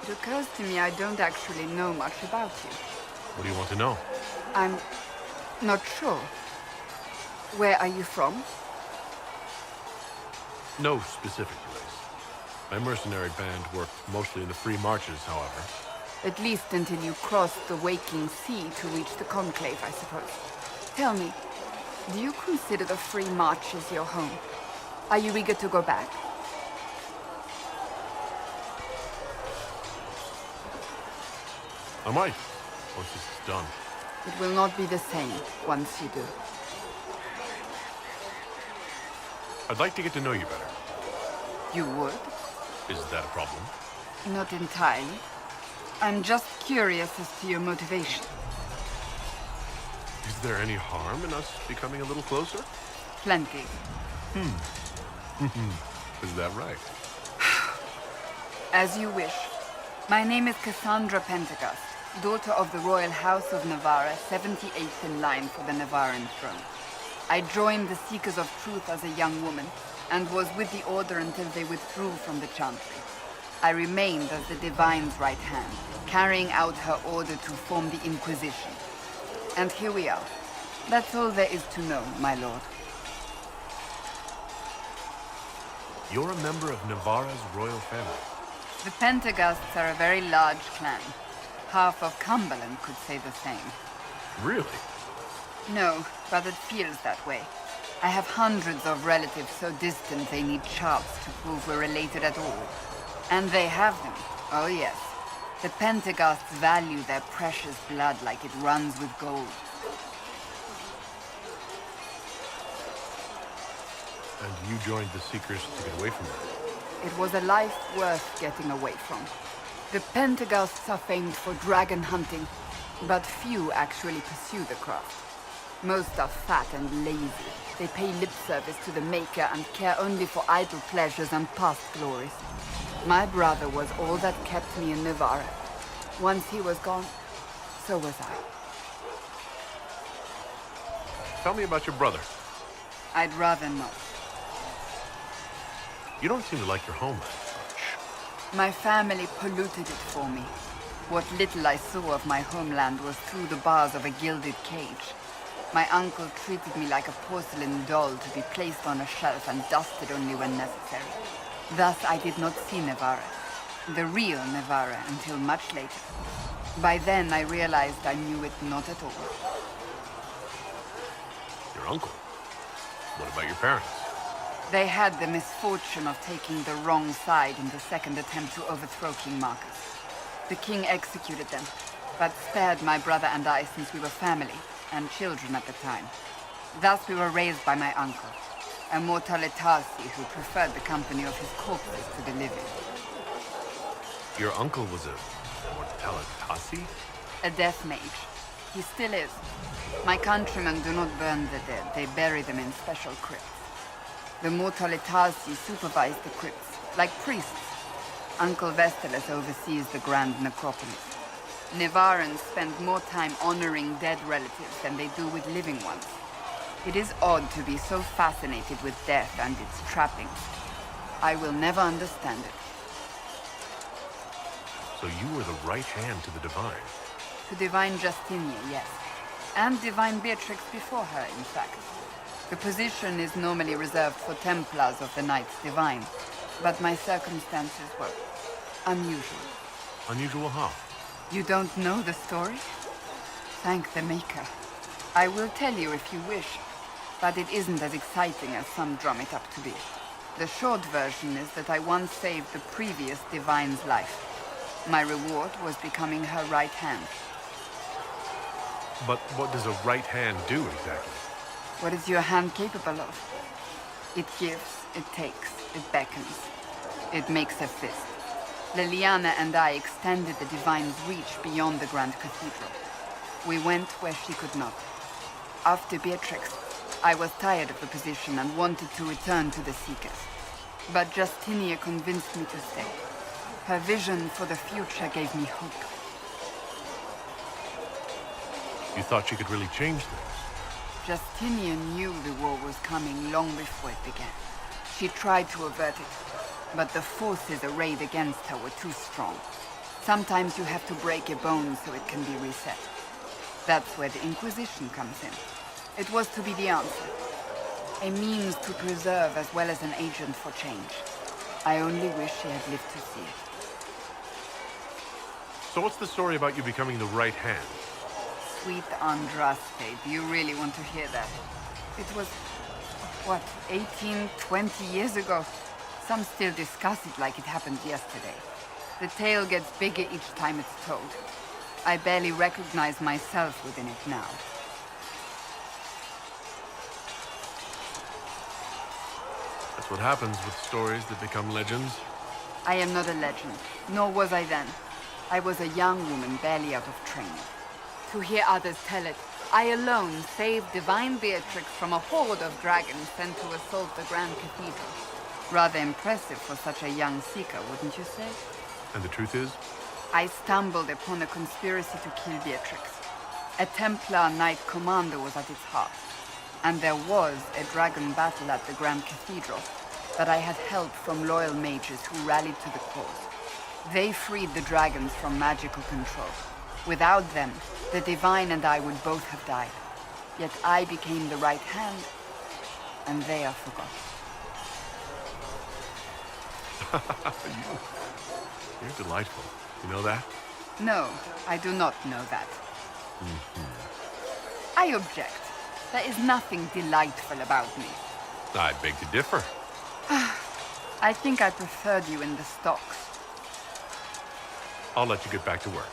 It occurs to me I don't actually know much about you. What do you want to know? I'm not sure. Where are you from? No specific place. My mercenary band worked mostly in the free marches, however. At least until you crossed the waking sea to reach the Conclave, I suppose. Tell me, do you consider the Free Marches your home? Are you eager to go back? I might, once this is done. It will not be the same once you do. I'd like to get to know you better. You would? Is that a problem? Not entirely. I'm just curious as to your motivation. Is there any harm in us becoming a little closer? Plenty. Is that right? As you wish. My name is Cassandra Pentagast, daughter of the Royal House of Navarra, 78th in line for the Navarran throne. I joined the Seekers of Truth as a young woman, and was with the Order until they withdrew from the Chantry. I remained as the Divine's right hand, carrying out her order to form the Inquisition. And here we are. That's all there is to know, my lord. You're a member of Navarra's royal family. The Pentagasts are a very large clan. Half of Cumberland could say the same. Really? No, but it feels that way. I have hundreds of relatives so distant they need charts to prove we're related at all. And they have them. Oh yes. The Pentagasts value their precious blood like it runs with gold. And you joined the Seekers to get away from them? It was a life worth getting away from. The Pentagasts are famed for dragon hunting, but few actually pursue the craft. Most are fat and lazy. They pay lip service to the Maker and care only for idle pleasures and past glories. My brother was all that kept me in Navarra. Once he was gone, so was I. Tell me about your brother. I'd rather not. You don't seem to like your homeland much. My family polluted it for me. What little I saw of my homeland was through the bars of a gilded cage. My uncle treated me like a porcelain doll to be placed on a shelf and dusted only when necessary. Thus I did not see Navarra, the real Navarra, until much later. By then I realized I knew it not at all. Your uncle? What about your parents? They had the misfortune of taking the wrong side in the second attempt to overthrow King Marcus. The king executed them, but spared my brother and I since we were family, and children at the time. Thus we were raised by my uncle, a mortalitasi who preferred the company of his corpses to the living. Your uncle was a mortalitasi? A death mage. He still is. My countrymen do not burn the dead, they bury them in special crypts. The mortalitasi supervise the crypts, like priests. Uncle Vestalis oversees the grand necropolis. Navarrans spend more time honoring dead relatives than they do with living ones. It is odd to be so fascinated with death and its trappings. I will never understand it. So you were the right hand to the Divine? To Divine Justinia, yes. And Divine Beatrix before her, in fact. The position is normally reserved for Templars of the Knights Divine, but my circumstances were unusual. Unusual how? You don't know the story? Thank the Maker. I will tell you if you wish, but it isn't as exciting as some drum it up to be. The short version is that I once saved the previous Divine's life. My reward was becoming her right hand. But what does a right hand do exactly? What is your hand capable of? It gives, it takes, it beckons. It makes a fist. Liliana and I extended the Divine's reach beyond the Grand Cathedral. We went where she could not. After Beatrix, I was tired of the position and wanted to return to the Seekers. But Justinia convinced me to stay. Her vision for the future gave me hope. You thought she could really change things? Justinian knew the war was coming long before it began. She tried to avert it, but the forces arrayed against her were too strong. Sometimes you have to break a bone so it can be reset. That's where the Inquisition comes in. It was to be the answer. A means to preserve as well as an agent for change. I only wish she had lived to see it. So what's the story about you becoming the right hand? Sweet Andraste, do you really want to hear that? It was, what, 18, 20 years ago? Some still discuss it like it happened yesterday. The tale gets bigger each time it's told. I barely recognize myself within it now. That's what happens with stories that become legends. I am not a legend, nor was I then. I was a young woman barely out of training. To hear others tell it, I alone saved divine Beatrix from a horde of dragons sent to assault the Grand Cathedral. Rather impressive for such a young seeker, wouldn't you say? And the truth is? I stumbled upon a conspiracy to kill Beatrix. A Templar Knight Commander was at its heart. And there was a dragon battle at the Grand Cathedral, but I had help from loyal mages who rallied to the cause. They freed the dragons from magical control. Without them, the Divine and I would both have died. Yet I became the right hand, and they are forgotten. You're delightful. You know that? No, I do not know that. I object. There is nothing delightful about me. I beg to differ. I think I preferred you in the stocks. I'll let you get back to work.